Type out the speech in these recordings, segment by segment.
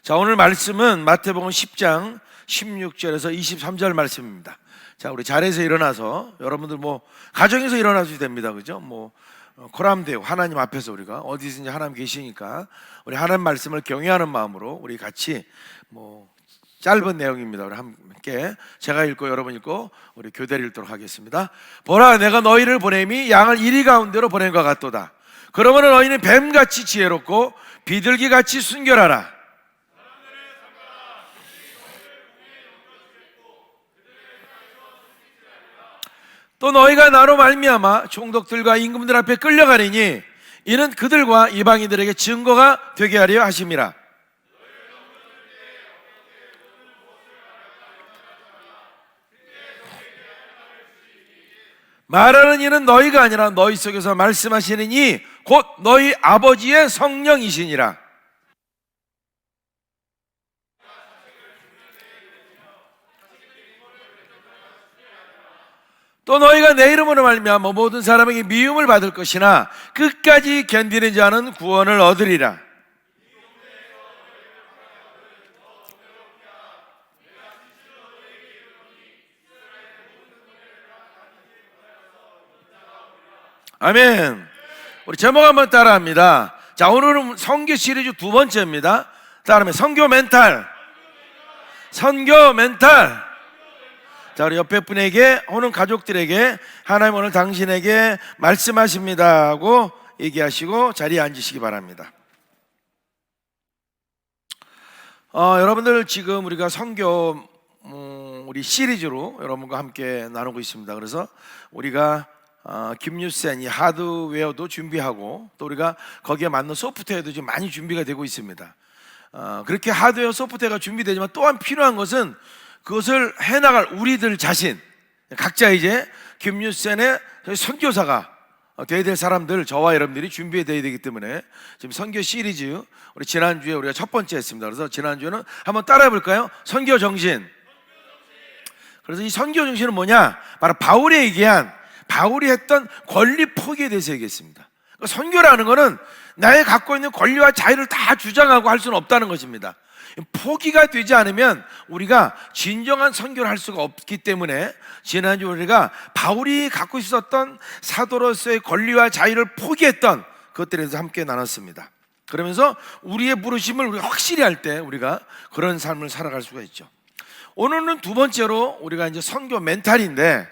자, 오늘 말씀은 마태복음 10장 16절에서 23절 말씀입니다. 자, 우리 자리에서 일어나서 여러분들 가정에서 일어나셔도 됩니다. 그죠? 코람되고 하나님 앞에서 우리가 어디든지 하나님 계시니까 우리 하나님 말씀을 경외하는 마음으로 우리 같이 짧은 내용입니다. 우리 함께 제가 읽고 여러분 읽고 우리 교대를 읽도록 하겠습니다. 보라, 내가 너희를 보냄이 양을 이리 가운데로 보낸 것 같도다. 그러므로 너희는 뱀같이 지혜롭고 비둘기같이 순결하라. 또 너희가 나로 말미암아 총독들과 임금들 앞에 끌려가리니 이는 그들과 이방인들에게 증거가 되게 하려 하심이라. 말하는 이는 너희가 아니라 너희 속에서 말씀하시는 이 곧 너희 아버지의 성령이시니라. 또 너희가 내 이름으로 말미암아 모든 사람에게 미움을 받을 것이나 끝까지 견디는 자는 구원을 얻으리라. 아멘. 우리 제목 한번 따라합니다. 자, 오늘은 선교 시리즈 두 번째입니다. 따라하면 선교 멘탈. 선교 멘탈. 자, 우리 옆에 분에게 혹은 가족들에게 하나님 오늘 당신에게 말씀하십니다 하고 얘기하시고 자리에 앉으시기 바랍니다. 여러분들 지금 우리가 선교 우리 시리즈로 여러분과 함께 나누고 있습니다. 그래서 우리가 김유센 이 하드웨어도 준비하고 또 우리가 거기에 맞는 소프트웨어도 지금 많이 준비가 되고 있습니다. 그렇게 하드웨어 소프트웨어가 준비되지만 또한 필요한 것은 그것을 해나갈 우리들 자신, 각자 이제 김유센의 선교사가 되어야 될 사람들, 저와 여러분들이 준비해야 되기 때문에 지금 선교 시리즈 우리 지난주에 우리가 첫 번째 했습니다. 그래서 지난주에는 한번 따라해 볼까요? 선교 정신. 그래서 이 선교 정신은 뭐냐? 바로 바울이 했던 권리 포기에 대해서 얘기했습니다. 그러니까 선교라는 것은 나의 갖고 있는 권리와 자유를 다 주장하고 할 수는 없다는 것입니다. 포기가 되지 않으면 우리가 진정한 선교를 할 수가 없기 때문에 지난주 우리가 바울이 갖고 있었던 사도로서의 권리와 자유를 포기했던 그것들에 대해서 함께 나눴습니다. 그러면서 우리의 부르심을 우리가 확실히 할 때 우리가 그런 삶을 살아갈 수가 있죠. 오늘은 두 번째로 우리가 이제 선교 멘탈인데,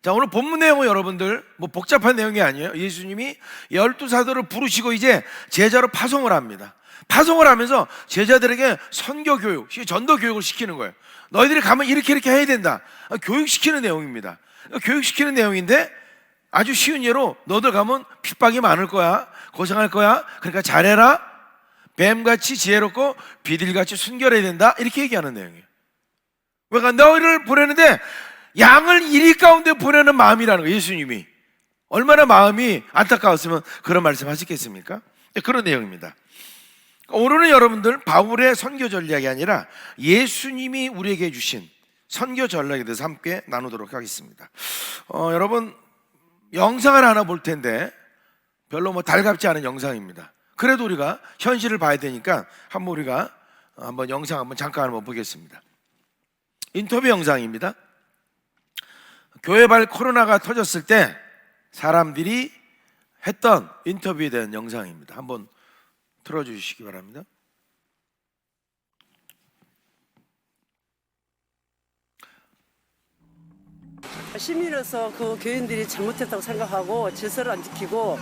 자, 오늘 본문 내용은 여러분들 복잡한 내용이 아니에요. 예수님이 12사도를 부르시고 이제 제자로 파송을 합니다. 파송을 하면서 제자들에게 선교 교육, 전도 교육을 시키는 거예요. 너희들이 가면 이렇게 해야 된다. 교육시키는 내용입니다. 교육시키는 내용인데 아주 쉬운 예로 너들 가면 핍박이 많을 거야, 고생할 거야, 그러니까 잘해라, 뱀같이 지혜롭고 비둘기같이 순결해야 된다, 이렇게 얘기하는 내용이에요. 그러니까 너희를 보내는데 양을 이리 가운데 보내는 마음이라는 거예요. 예수님이 얼마나 마음이 안타까웠으면 그런 말씀 하시겠습니까? 그런 내용입니다. 오늘은 여러분들 바울의 선교 전략이 아니라 예수님이 우리에게 주신 선교 전략에 대해서 함께 나누도록 하겠습니다. 여러분 영상을 하나 볼 텐데 별로 달갑지 않은 영상입니다. 그래도 우리가 현실을 봐야 되니까 우리가 영상 잠깐 한번 보겠습니다. 인터뷰 영상입니다. 교회발 코로나가 터졌을 때 사람들이 했던 인터뷰에 대한 영상입니다. 한번 틀어주시기 바랍니다. 시민으로서 그 교인들이 잘못했다고 생각하고 질서를 안 지키고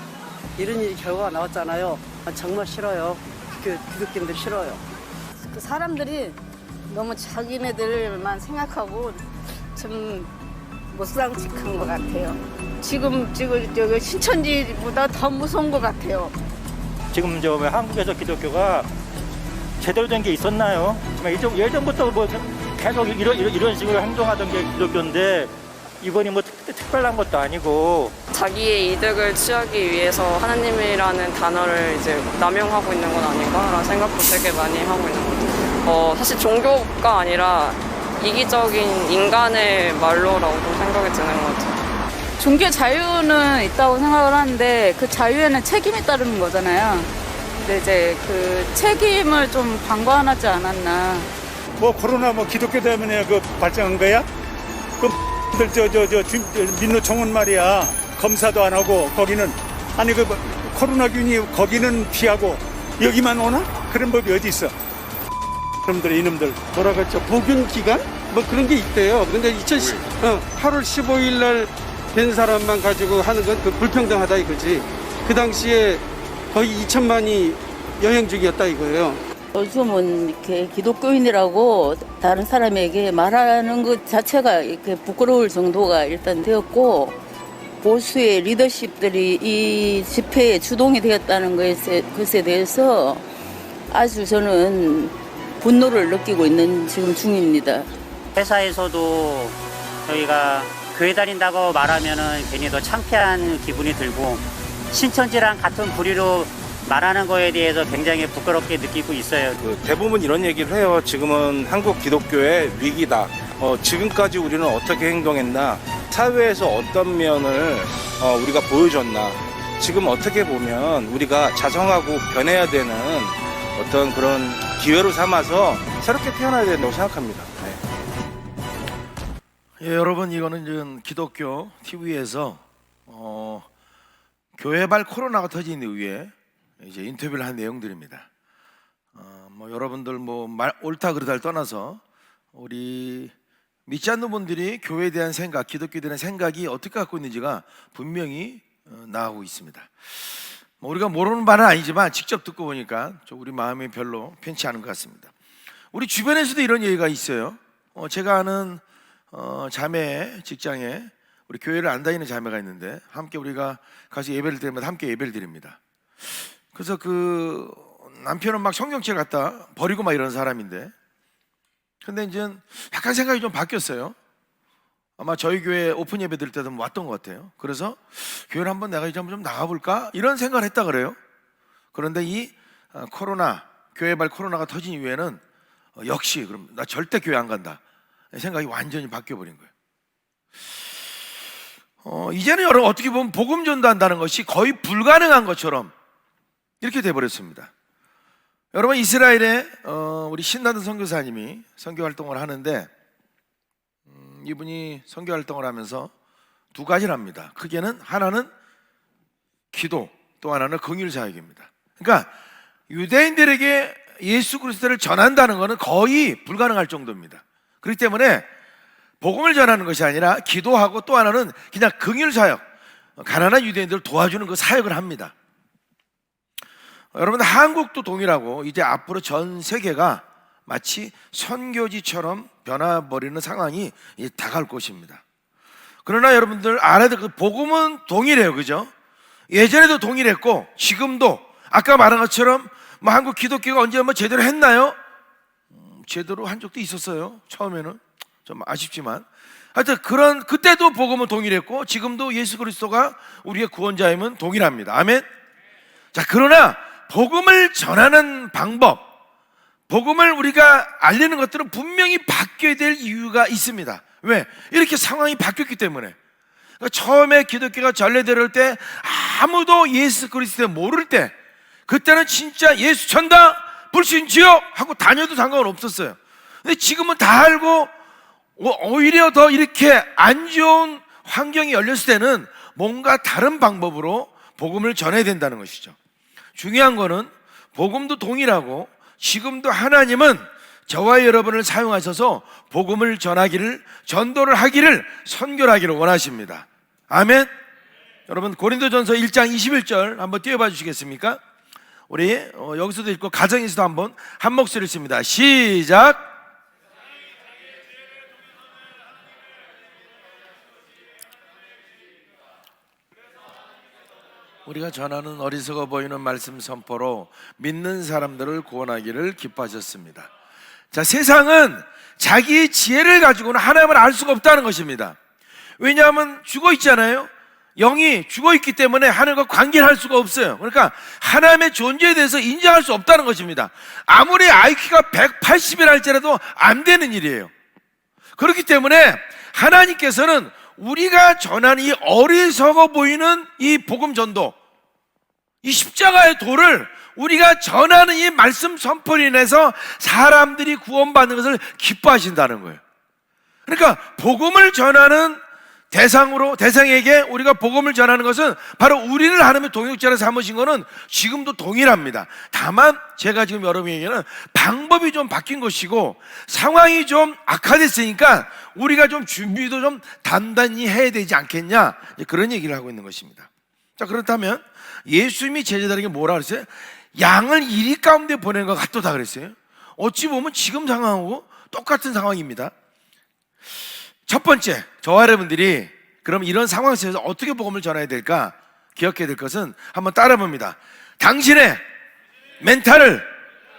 이런 일이 결과가 나왔잖아요. 정말 싫어요. 기독교인들 싫어요. 그 사람들이 너무 자기네들만 생각하고 좀 못상식한 것 같아요. 지금 저기 신천지보다 더 무서운 것 같아요. 지금 한국에서 기독교가 제대로 된 게 있었나요? 예전부터 계속 이런 식으로 행동하던 게 기독교인데 이번이 특별한 것도 아니고 자기의 이득을 취하기 위해서 하나님이라는 단어를 이제 남용하고 있는 건 아닌가라는 생각도 되게 많이 하고 있는 것 같아요. 사실 종교가 아니라 이기적인 인간의 말로라고도 생각이 드는 것 같아요. 종교 자유는 있다고 생각을 하는데 그 자유에는 책임이 따르는 거잖아요. 근데 이제 그 책임을 좀 방관하지 않았나. 뭐 코로나 뭐 기독교 때문에 그 발생한 거야? 그들 민노총은 말이야 검사도 안 하고 거기는 아니 그 코로나균이 거기는 피하고 여기만 오나? 그런 법이 어디 있어? 이놈들 뭐라겠죠? 복용 기간? 뭐 그런 게 있대요. 근데 8월 15일 날 된 사람만 가지고 하는 건 그 불평등하다 이거지. 그 당시에 거의 2천만이 여행 중이었다 이거예요. 요즘은 이렇게 기독교인이라고 다른 사람에게 말하는 것 자체가 이렇게 부끄러울 정도가 일단 되었고, 보수의 리더십들이 이 집회에 주동이 되었다는 것에 대해서 아주 저는 분노를 느끼고 있는 지금 중입니다. 회사에서도 저희가 교회 다닌다고 말하면은 괜히 더 창피한 기분이 들고, 신천지랑 같은 부류로 말하는 거에 대해서 굉장히 부끄럽게 느끼고 있어요. 대부분 이런 얘기를 해요. 지금은 한국 기독교의 위기다. 지금까지 우리는 어떻게 행동했나, 사회에서 어떤 면을 우리가 보여줬나, 지금 어떻게 보면 우리가 자성하고 변해야 되는 어떤 그런 기회로 삼아서 새롭게 태어나야 된다고 생각합니다. 네. 예, 여러분, 이거는 지금 기독교 TV에서 교회발 코로나가 터진 이후에 이제 인터뷰를 한 내용들입니다. 뭐 여러분들 뭐 옳다 그르다를 떠나서 우리 믿지 않는 분들이 교회에 대한 생각, 기독교에 대한 생각이 어떻게 갖고 있는지가 분명히 나오고 있습니다. 뭐 우리가 모르는 바는 아니지만 직접 듣고 보니까 우리 마음이 별로 편치 않은 것 같습니다. 우리 주변에서도 이런 얘기가 있어요. 제가 아는 자매 직장에 우리 교회를 안 다니는 자매가 있는데 함께 우리가 가서 예배를 드리면 함께 예배를 드립니다. 그래서 그 남편은 막 성경책 갖다 버리고 막 이런 사람인데, 근데 이제 약간 생각이 좀 바뀌었어요. 아마 저희 교회 오픈 예배 드릴 때도 왔던 것 같아요. 그래서 교회를 한번 내가 이제 좀 나가볼까 이런 생각을 했다 그래요. 그런데 이 코로나, 교회발 코로나가 터진 이후에는 역시 그럼 나 절대 교회 안 간다 생각이 완전히 바뀌어버린 거예요. 이제는 여러분 어떻게 보면 복음 전도한다는 것이 거의 불가능한 것처럼 이렇게 돼버렸습니다. 여러분, 이스라엘에 우리 신나든 선교사님이 선교 활동을 하는데 이분이 선교 활동을 하면서 두 가지를 합니다. 크게는 하나는 기도, 또 하나는 긍휼 사역입니다. 그러니까 유대인들에게 예수 그리스도를 전한다는 것은 거의 불가능할 정도입니다. 그렇기 때문에 복음을 전하는 것이 아니라 기도하고 또 하나는 그냥 긍휼 사역, 가난한 유대인들을 도와주는 그 사역을 합니다. 여러분, 한국도 동일하고 이제 앞으로 전 세계가 마치 선교지처럼 변화버리는 상황이 이제 다가올 것입니다. 그러나 여러분들 알아야 될 그 복음은 동일해요, 그죠? 예전에도 동일했고 지금도 아까 말한 것처럼 뭐 한국 기독교가 언제 한번 제대로 했나요? 제대로 한 적도 있었어요. 처음에는 좀 아쉽지만 하여튼 그때도 복음은 동일했고 지금도 예수 그리스도가 우리의 구원자임은 동일합니다. 아멘. 자, 그러나 복음을 전하는 방법, 복음을 우리가 알리는 것들은 분명히 바뀌어야 될 이유가 있습니다. 왜? 이렇게 상황이 바뀌었기 때문에. 그러니까 처음에 기독교가 전래될 때 아무도 예수 그리스도 모를 때, 그때는 진짜 예수 전다 불신지요 하고 다녀도 상관은 없었어요. 근데 지금은 다 알고 오히려 더 이렇게 안 좋은 환경이 열렸을 때는 뭔가 다른 방법으로 복음을 전해야 된다는 것이죠. 중요한 거는 복음도 동일하고 지금도 하나님은 저와 여러분을 사용하셔서 복음을 전하기를, 전도를 하기를, 선교를 하기를 원하십니다. 아멘. 여러분, 고린도전서 1장 21절 한번 띄워봐 주시겠습니까? 우리 여기서도 읽고 가정에서도 한번 한 목소리 읽습니다. 시작. 우리가 전하는 어리석어 보이는 말씀 선포로 믿는 사람들을 구원하기를 기뻐하셨습니다. 자, 세상은 자기 지혜를 가지고는 하나님을 알 수가 없다는 것입니다. 왜냐하면 죽어 있잖아요. 영이 죽어 있기 때문에 하나님과 관계를 할 수가 없어요. 그러니까 하나님의 존재에 대해서 인정할 수 없다는 것입니다. 아무리 IQ가 180이라 할지라도 안 되는 일이에요. 그렇기 때문에 하나님께서는 우리가 전하는 이 어리석어 보이는 이 복음 전도, 이 십자가의 도를 우리가 전하는 이 말씀 선포로 인해서 사람들이 구원받는 것을 기뻐하신다는 거예요. 그러니까 복음을 전하는 대상에게 우리가 복음을 전하는 것은 바로 우리를 하나님의 동역자로 삼으신 것은 지금도 동일합니다. 다만 제가 지금 여러분에게는 방법이 좀 바뀐 것이고 상황이 좀 악화됐으니까 우리가 좀 준비도 좀 단단히 해야 되지 않겠냐, 그런 얘기를 하고 있는 것입니다. 자, 그렇다면 예수님이 제자들에게 뭐라 그랬어요? 양을 이리 가운데 보내는 것 같도다 그랬어요. 어찌 보면 지금 상황하고 똑같은 상황입니다. 첫 번째, 저와 여러분들이 그럼 이런 상황 속에서 어떻게 복음을 전해야 될까 기억해야 될 것은 한번 따라 봅니다. 당신의 멘탈을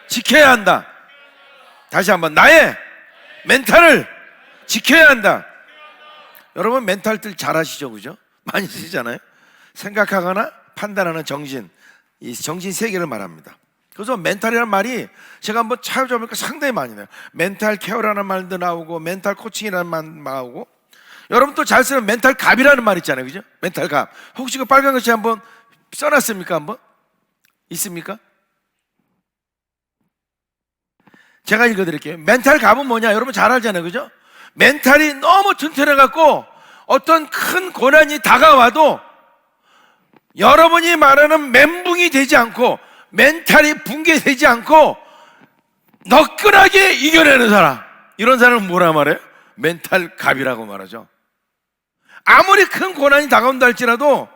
지켜야 한다. 다시 한번, 나의 멘탈을 지켜야 한다. 여러분 멘탈들 잘 아시죠? 그죠? 많이 쓰시잖아요. 생각하거나 판단하는 정신, 이 정신 세계를 말합니다. 그래서 멘탈이라는 말이 제가 한번 찾아보니까 상당히 많이 나요. 멘탈 케어라는 말도 나오고 멘탈 코칭이라는 말 나오고, 여러분 또 잘 쓰는 멘탈 갑이라는 말 있잖아요. 그죠? 멘탈 갑. 혹시 그 빨간 글씨 한번 써놨습니까? 한번? 있습니까? 제가 읽어드릴게요. 멘탈 갑은 뭐냐? 여러분 잘 알잖아요. 그죠? 멘탈이 너무 튼튼해갖고 어떤 큰 고난이 다가와도 여러분이 말하는 멘붕이 되지 않고 멘탈이 붕괴되지 않고 너끈하게 이겨내는 사람, 이런 사람은 뭐라 말해요? 멘탈 갑이라고 말하죠. 아무리 큰 고난이 다가온다 할지라도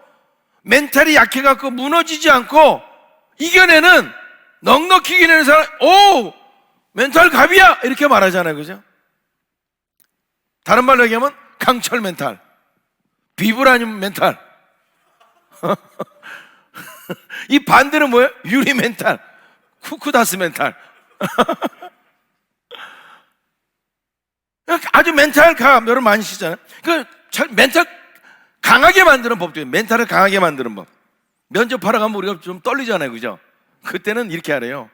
멘탈이 약해갖고 무너지지 않고 이겨내는, 넉넉히 이겨내는 사람, 오! 멘탈 갑이야! 이렇게 말하잖아요. 그죠? 다른 말로 얘기하면 강철 멘탈, 비브라늄 멘탈. 이 반대는 뭐예요? 유리 멘탈, 쿠쿠다스 멘탈. 아주 멘탈 감, 여러분 많이 쓰잖아요. 그 멘탈 강하게 만드는 법도 있어요. 멘탈을 강하게 만드는 법. 면접하러 가면 우리가 좀 떨리잖아요. 그죠? 그때는 이렇게 하래요.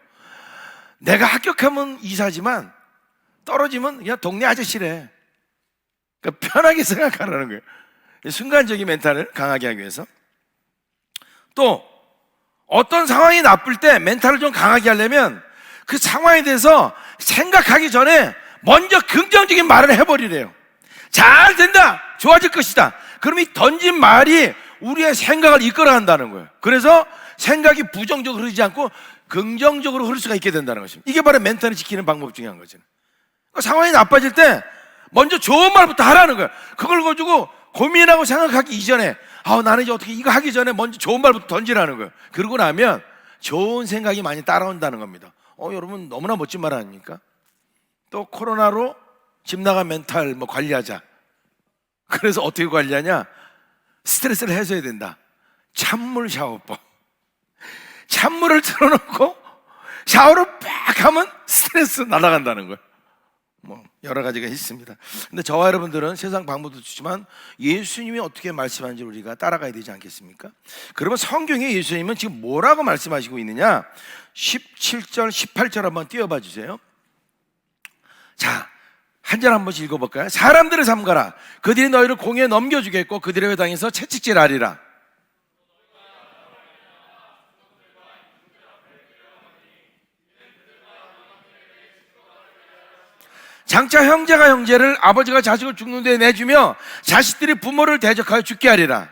내가 합격하면 이사지만 떨어지면 그냥 동네 아저씨래. 그러니까 편하게 생각하라는 거예요. 순간적인 멘탈을 강하게 하기 위해서. 또 어떤 상황이 나쁠 때 멘탈을 좀 강하게 하려면 그 상황에 대해서 생각하기 전에 먼저 긍정적인 말을 해버리래요. 잘 된다, 좋아질 것이다. 그럼 이 던진 말이 우리의 생각을 이끌어간다는 거예요. 그래서 생각이 부정적으로 흐르지 않고 긍정적으로 흐를 수가 있게 된다는 것입니다. 이게 바로 멘탈을 지키는 방법 중에 한 거죠. 상황이 나빠질 때 먼저 좋은 말부터 하라는 거예요. 그걸 가지고 고민하고 생각하기 이전에, 나는 이제 어떻게 이거 하기 전에 먼저 좋은 말부터 던지라는 거예요. 그러고 나면 좋은 생각이 많이 따라온다는 겁니다. 여러분 너무나 멋진 말 아닙니까? 또 코로나로 집 나간 멘탈 관리하자. 그래서 어떻게 관리하냐? 스트레스를 해소해야 된다. 찬물 샤워법. 찬물을 틀어놓고 샤워를 빡 하면 스트레스 날아간다는 거예요. 여러 가지가 있습니다. 근데 저와 여러분들은 세상 방법도 주지만 예수님이 어떻게 말씀하는지 우리가 따라가야 되지 않겠습니까? 그러면 성경에 예수님은 지금 뭐라고 말씀하시고 있느냐? 17절, 18절 한번 띄워봐 주세요. 자, 한 절 한 번씩 읽어볼까요? 사람들을 삼가라. 그들이 너희를 공에 넘겨주겠고 그들의 회당에서 채찍질하리라. 장차 형제가 형제를, 아버지가 자식을 죽는 데 내주며 자식들이 부모를 대적하여 죽게 하리라.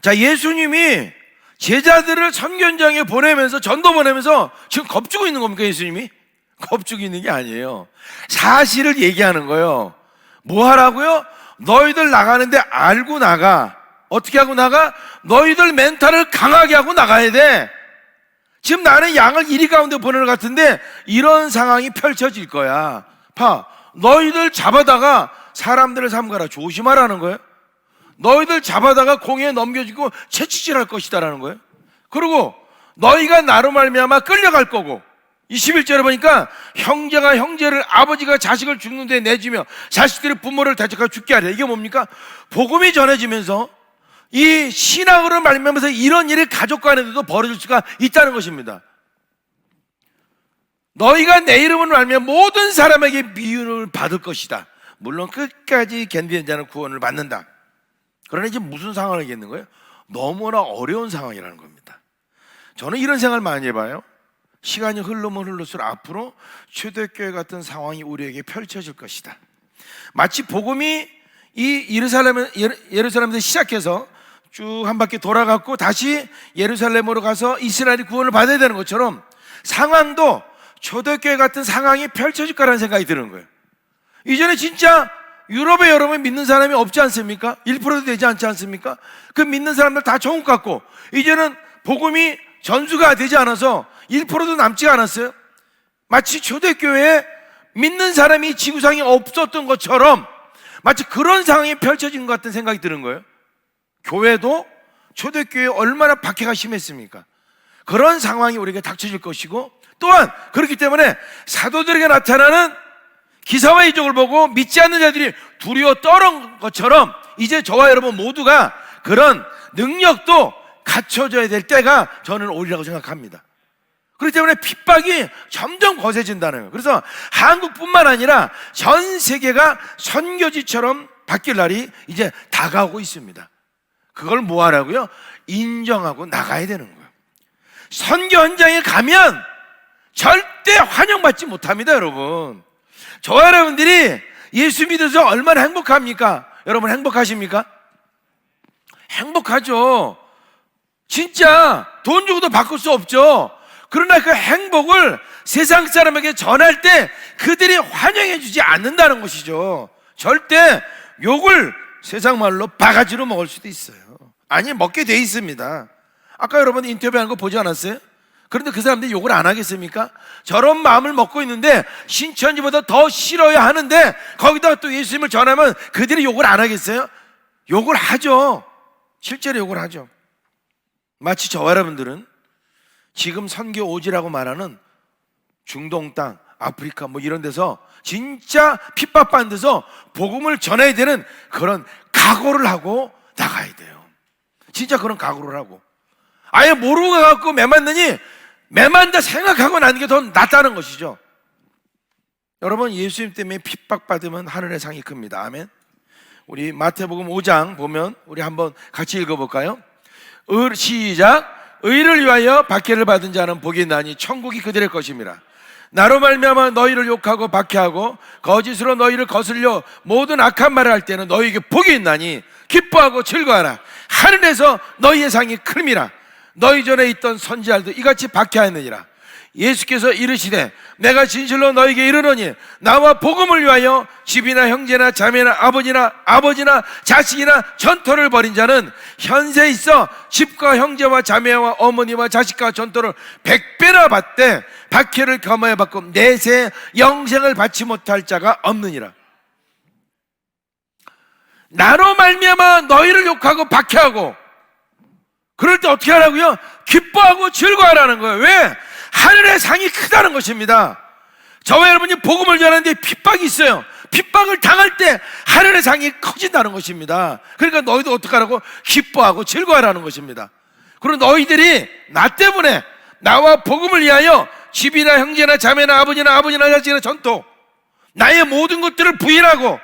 자, 예수님이 제자들을 선견장에 보내면서, 전도 보내면서 지금 겁주고 있는 겁니까? 예수님이? 겁주고 있는 게 아니에요. 사실을 얘기하는 거예요. 뭐 하라고요? 너희들 나가는데 알고 나가. 어떻게 하고 나가? 너희들 멘탈을 강하게 하고 나가야 돼. 지금 나는 양을 이리 가운데 보내는 것 같은데 이런 상황이 펼쳐질 거야. 너희들 잡아다가 사람들을 삼가라. 조심하라는 거예요. 너희들 잡아다가 공에 넘겨주고 채찍질할 것이다라는 거예요. 그리고 너희가 나로 말미암아 끌려갈 거고, 21절에 보니까 형제가 형제를, 아버지가 자식을 죽는 데 내주며 자식들이 부모를 대적하여 죽게 하리라. 이게 뭡니까? 복음이 전해지면서 이 신앙으로 말미암아서 이런 일이 가족 간에도 벌어질 수가 있다는 것입니다. 너희가 내 이름으로 말미암아 모든 사람에게 미움을 받을 것이다. 물론 끝까지 견디는 자는 구원을 받는다. 그러나 이제 무슨 상황을 하겠는 거예요? 너무나 어려운 상황이라는 겁니다. 저는 이런 생각을 많이 해봐요. 시간이 흐르면 흐를수록 앞으로 초대교회 같은 상황이 우리에게 펼쳐질 것이다. 마치 복음이 이 예루살렘에서 시작해서 쭉 한 바퀴 돌아갔고 다시 예루살렘으로 가서 이스라엘이 구원을 받아야 되는 것처럼 상황도 초대교회 같은 상황이 펼쳐질 거라는 생각이 드는 거예요. 이전에 진짜 유럽에 여러분 믿는 사람이 없지 않습니까? 1%도 되지 않지 않습니까? 그 믿는 사람들 다 종국 같고 이제는 복음이 전수가 되지 않아서 1%도 남지 않았어요. 마치 초대교회에 믿는 사람이 지구상에 없었던 것처럼 마치 그런 상황이 펼쳐진 것 같은 생각이 드는 거예요. 교회도 초대교회에 얼마나 박해가 심했습니까? 그런 상황이 우리에게 닥쳐질 것이고 또한 그렇기 때문에 사도들에게 나타나는 기사와 이적을 보고 믿지 않는 자들이 두려워 떠는 것처럼 이제 저와 여러분 모두가 그런 능력도 갖춰져야 될 때가 저는 오리라고 생각합니다. 그렇기 때문에 핍박이 점점 거세진다는 거예요. 그래서 한국뿐만 아니라 전 세계가 선교지처럼 바뀔 날이 이제 다가오고 있습니다. 그걸 뭐 하라고요? 인정하고 나가야 되는 거예요. 선교 현장에 가면 절대 환영받지 못합니다, 여러분. 저와 여러분들이 예수 믿어서 얼마나 행복합니까? 여러분 행복하십니까? 행복하죠. 진짜 돈 주고도 바꿀 수 없죠. 그러나 그 행복을 세상 사람에게 전할 때 그들이 환영해 주지 않는다는 것이죠. 절대 욕을 세상 말로 바가지로 먹을 수도 있어요. 아니 먹게 돼 있습니다. 아까 여러분 인터뷰하는 거 보지 않았어요? 그런데 그 사람들이 욕을 안 하겠습니까? 저런 마음을 먹고 있는데 신천지보다 더 싫어야 하는데 거기다가 또 예수님을 전하면 그들이 욕을 안 하겠어요? 욕을 하죠. 실제로 욕을 하죠. 마치 저와 여러분들은 지금 선교 오지라고 말하는 중동 땅, 아프리카 뭐 이런 데서 진짜 핍박받는 데서 복음을 전해야 되는 그런 각오를 하고 나가야 돼요. 진짜 그런 각오를 하고 아예 모르고 가갖고 매맞느니 매만다 생각하고 나는 게 더 낫다는 것이죠. 여러분 예수님 때문에 핍박받으면 하늘의 상이 큽니다. 아멘. 우리 마태복음 5장 보면 우리 한번 같이 읽어볼까요? 시작. 의를 위하여 박해를 받은 자는 복이 있나니 천국이 그들의 것입니다. 나로 말미암아 너희를 욕하고 박해하고 거짓으로 너희를 거슬려 모든 악한 말을 할 때는 너희에게 복이 있나니 기뻐하고 즐거워하라. 하늘에서 너희의 상이 큼이라. 너희 전에 있던 선지자들도 이같이 박해하였느니라. 예수께서 이르시되 내가 진실로 너희에게 이르노니 나와 복음을 위하여 집이나 형제나 자매나 아버지나 자식이나 전토를 벌인 자는 현세 있어 집과 형제와 자매와 어머니와 자식과 전토를 100배나 받되 박해를 겸하여 받고 내세 영생을 받지 못할 자가 없느니라. 나로 말미암아 너희를 욕하고 박해하고 그럴 때 어떻게 하라고요? 기뻐하고 즐거워하라는 거예요. 왜? 하늘의 상이 크다는 것입니다. 저와 여러분이 복음을 전하는데 핍박이 있어요. 핍박을 당할 때 하늘의 상이 커진다는 것입니다. 그러니까 너희도 어떡하라고? 기뻐하고 즐거워하라는 것입니다. 그리고 너희들이 나 때문에 나와 복음을 위하여 집이나 형제나 자매나 아버지나 자식이나 전토 나의 모든 것들을 부인하고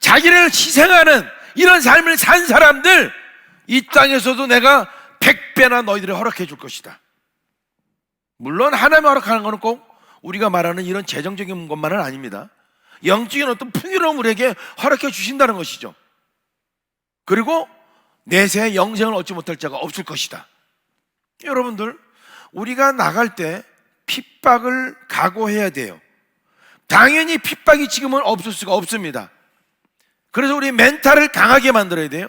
자기를 희생하는 이런 삶을 산 사람들 이 땅에서도 내가 100배나 너희들이 허락해 줄 것이다. 물론 하나님이 허락하는 것은 꼭 우리가 말하는 이런 재정적인 것만은 아닙니다. 영적인 어떤 풍요로움 우리에게 허락해 주신다는 것이죠. 그리고 내세 영생을 얻지 못할 자가 없을 것이다. 여러분들 우리가 나갈 때 핍박을 각오해야 돼요. 당연히 핍박이 지금은 없을 수가 없습니다. 그래서 우리 멘탈을 강하게 만들어야 돼요.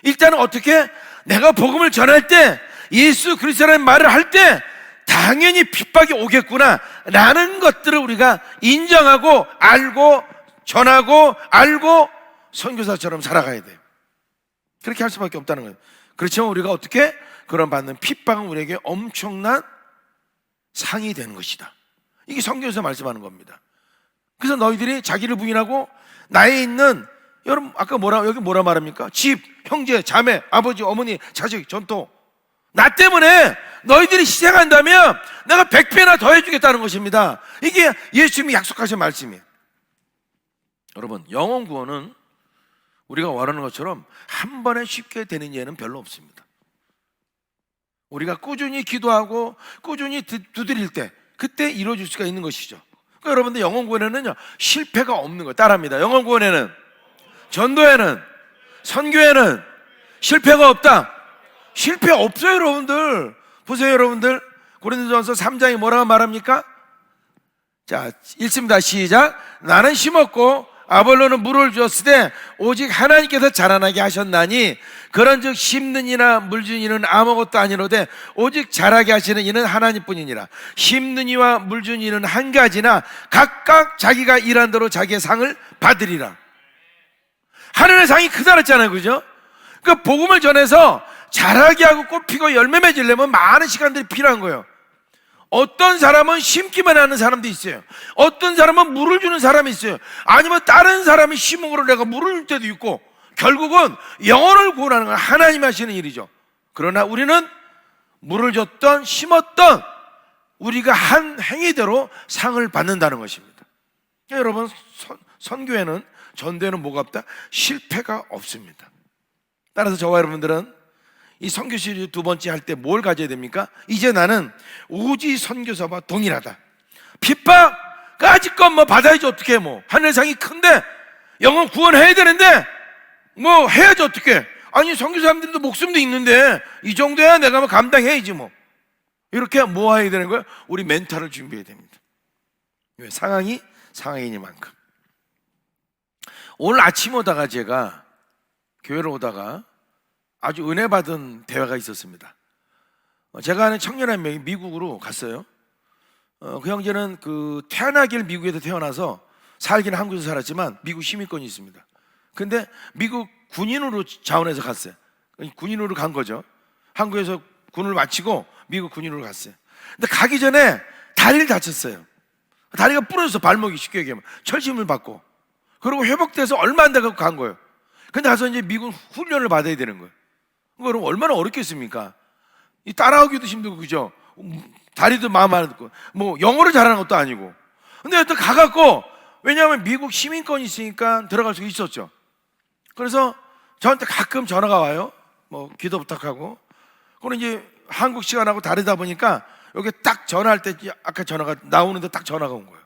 일단은 어떻게? 내가 복음을 전할 때 예수 그리스도라는 말을 할 때 당연히 핍박이 오겠구나 라는 것들을 우리가 인정하고 알고 전하고 알고 선교사처럼 살아가야 돼요. 그렇게 할 수밖에 없다는 거예요. 그렇지만 우리가 어떻게? 그런 받는 핍박은 우리에게 엄청난 상이 되는 것이다. 이게 성경에서 말씀하는 겁니다. 그래서 너희들이 자기를 부인하고 나에 있는 여러분 아까 여기 뭐라 말합니까? 집, 형제, 자매, 아버지, 어머니, 자식, 전토 나 때문에 너희들이 희생한다면 내가 100배나 더 해주겠다는 것입니다. 이게 예수님이 약속하신 말씀이에요. 여러분, 영혼 구원은 우리가 원하는 것처럼 한 번에 쉽게 되는 예는 별로 없습니다. 우리가 꾸준히 기도하고 꾸준히 두드릴 때 그때 이루어질 수가 있는 것이죠. 그러니까 여러분들 영혼 구원에는요 실패가 없는 거예요. 따라합니다. 영혼 구원에는, 전도에는, 선교에는 실패가 없다. 실패 없어요, 여러분들. 보세요, 여러분들. 고린도전서 3장이 뭐라고 말합니까? 자, 읽습니다. 시작. 나는 심었고 아볼로는 물을 주었으되 오직 하나님께서 자라나게 하셨나니 그런즉 심는 이나 물 주는 이는 아무것도 아니로되 오직 자라게 하시는 이는 하나님뿐이니라. 심는 이와 물 주는 이는 한 가지나 각각 자기가 일한 대로 자기의 상을 받으리라. 하늘의 상이 크다랬잖아요, 그죠? 그 복음을 전해서 자라게 하고 꽃피고 열매 맺으려면 많은 시간들이 필요한 거예요. 어떤 사람은 심기만 하는 사람도 있어요. 어떤 사람은 물을 주는 사람이 있어요. 아니면 다른 사람이 심은 거를 내가 물을 줄 때도 있고, 결국은 영혼을 구원하는 건 하나님이 하시는 일이죠. 그러나 우리는 물을 줬던 심었던 우리가 한 행위대로 상을 받는다는 것입니다. 여러분, 선교에는, 전도에는 뭐가 없다? 실패가 없습니다. 따라서 저와 여러분들은 이 선교 시리즈 두 번째 할 때 뭘 가져야 됩니까? 이제 나는 오지 선교사와 동일하다. 핍박까지껏 뭐 받아야지 어떻게, 뭐 하늘상이 큰데 영혼 구원해야 되는데 뭐 해야지 어떻게. 아니 선교사님들도 목숨도 있는데 이 정도야 내가 뭐 감당해야지 뭐. 이렇게 뭐 해야 되는 거예요? 우리 멘탈을 준비해야 됩니다. 왜? 상황이니만큼. 오늘 아침 오다가 제가 교회를 오다가 아주 은혜 받은 대화가 있었습니다. 제가 아는 청년 한 명이 미국으로 갔어요. 그 형제는 태어나길 미국에서 태어나서 살기는 한국에서 살았지만 미국 시민권이 있습니다. 근데 미국 군인으로 자원해서 갔어요. 군인으로 간 거죠. 한국에서 군을 마치고 미국 군인으로 갔어요. 근데 가기 전에 다리를 다쳤어요. 다리가 부러져서 발목이 쉽게 얘기하면 철심을 받고, 그리고 회복돼서 얼마 안 돼서 간 거예요. 근데 가서 이제 미국 훈련을 받아야 되는 거예요. 그럼 얼마나 어렵겠습니까? 이 따라오기도 힘들고, 그죠? 다리도 마음 안 듣고, 뭐 영어를 잘하는 것도 아니고. 근데 여튼 가갖고, 왜냐하면 미국 시민권이 있으니까 들어갈 수 있었죠. 그래서 저한테 가끔 전화가 와요. 뭐 기도 부탁하고. 그럼 이제 한국 시간하고 다르다 보니까 여기 딱 전화할 때 아까 전화가 나오는데 딱 전화가 온 거예요.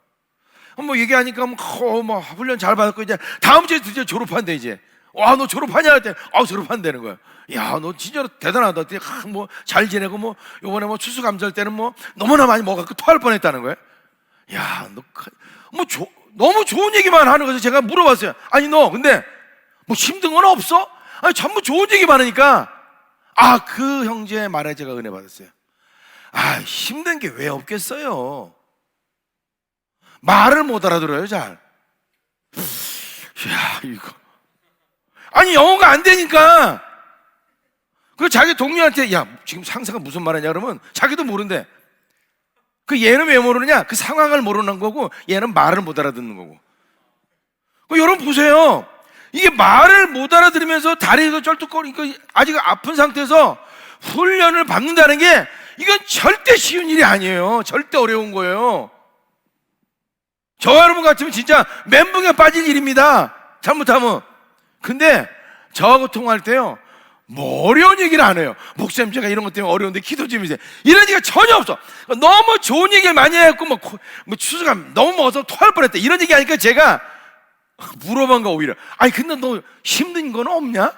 뭐 얘기하니까 뭐 훈련 잘 받았고 이제 다음 주에 드디어 졸업한대 이제. 와, 너 졸업하냐? 할 때, 졸업한다는 거야. 야, 너 진짜로 대단하다. 뭐, 잘 지내고, 뭐, 요번에 뭐, 추수감사할 때는 뭐, 너무나 많이 먹어갖고 토할 뻔 했다는 거야. 야, 너, 뭐, 너무 좋은 얘기만 하는 거죠. 제가 물어봤어요. 아니, 너, 근데, 뭐, 힘든 건 없어? 아니, 전부 좋은 얘기 많으니까. 그 형제의 말에 제가 은혜 받았어요. 힘든 게 왜 없겠어요? 말을 못 알아들어요, 잘. 야, 이거. 아니 영어가 안 되니까 그 자기 동료한테 야 지금 상사가 무슨 말하냐 그러면 자기도 모른대. 그 얘는 왜 모르느냐? 그 상황을 모르는 거고 얘는 말을 못 알아듣는 거고. 여러분 보세요. 이게 말을 못 알아들으면서 다리에서 쩔뚝거리니까 아직 아픈 상태에서 훈련을 받는다는 게 이건 절대 쉬운 일이 아니에요. 절대 어려운 거예요. 저와 여러분 같으면 진짜 멘붕에 빠질 일입니다. 잘못하면. 근데 저하고 통화할 때요 뭐 어려운 얘기를 안 해요. 목사님 제가 이런 것 때문에 어려운데 기도 좀 해주세요. 이런 얘기가 전혀 없어. 너무 좋은 얘기를 많이 해갖고 뭐 추수감 너무 먹어서 토할 뻔했다 이런 얘기 하니까 제가 물어본 거 오히려 아니 근데 너 힘든 건 없냐?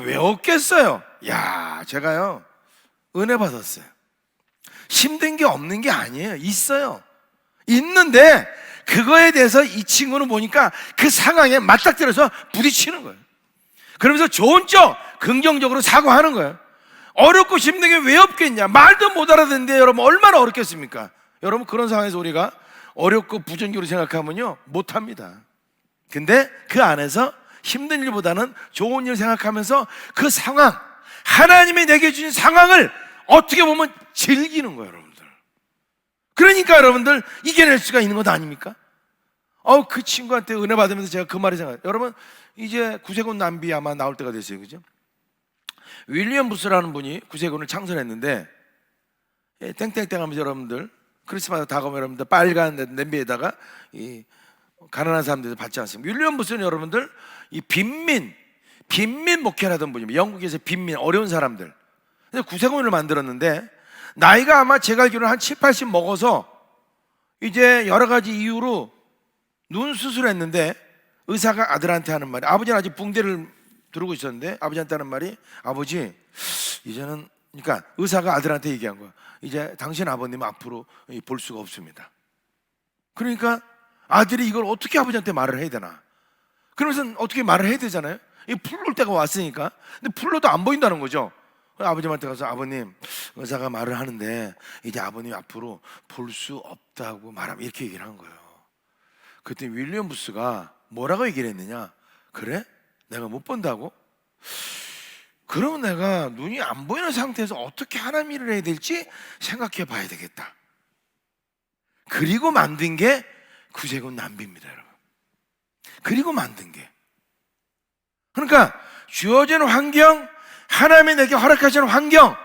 왜 없겠어요. 야, 제가요 은혜 받았어요. 힘든 게 없는 게 아니에요. 있어요. 있는데 그거에 대해서 이 친구는 보니까 그 상황에 맞닥뜨려서 부딪히는 거예요. 그러면서 좋은 쪽 긍정적으로 사고하는 거예요. 어렵고 힘든 게 왜 없겠냐? 말도 못 알아듣는데 여러분 얼마나 어렵겠습니까? 여러분 그런 상황에서 우리가 어렵고 부정적으로 생각하면요 못합니다. 근데 그 안에서 힘든 일보다는 좋은 일 생각하면서 그 상황, 하나님이 내게 주신 상황을 어떻게 보면 즐기는 거예요, 여러분들. 그러니까 여러분들 이겨낼 수가 있는 것 아닙니까? 그 친구한테 은혜 받으면서 제가 그 말을 생각해요. 여러분 이제 구세군 남비 아마 나올 때가 됐어요, 그죠? 윌리엄 부스라는 분이 구세군을 창설했는데 땡땡땡 하면서 여러분들 크리스마스 다가오면 여러분들 빨간 냄비에다가 이 가난한 사람들도 받지 않습니다. 윌리엄 부스는 여러분들 이 빈민 목회를 하던 분입니다. 영국에서 빈민, 어려운 사람들. 그래서 구세군을 만들었는데 나이가 아마 제가 알기로는 한 7, 80 먹어서 이제 여러 가지 이유로 눈 수술했는데 의사가 아들한테 하는 말이, 아버지는 아직 붕대를 두르고 있었는데 아버지한테 하는 말이, 아버지 이제는, 그러니까 의사가 아들한테 얘기한 거야. 이제 당신 아버님 앞으로 볼 수가 없습니다. 그러니까 아들이 이걸 어떻게 아버지한테 말을 해야 되나? 그러면서 어떻게 말을 해야 되잖아요. 이 풀릴 때가 왔으니까. 근데 풀러도 안 보인다는 거죠. 아버님한테 가서, 아버님 의사가 말을 하는데 이제 아버님 앞으로 볼 수 없다고 말하면, 이렇게 얘기를 한 거예요. 그때 윌리엄 부스가 뭐라고 얘기를 했느냐? 그래? 내가 못 본다고? 그러면 내가 눈이 안 보이는 상태에서 어떻게 하나님 일을 해야 될지 생각해 봐야 되겠다. 그리고 만든 게 구세군 남비입니다, 여러분. 그리고 만든 게. 그러니까 주어진 환경, 하나님이 내게 허락하시는 환경,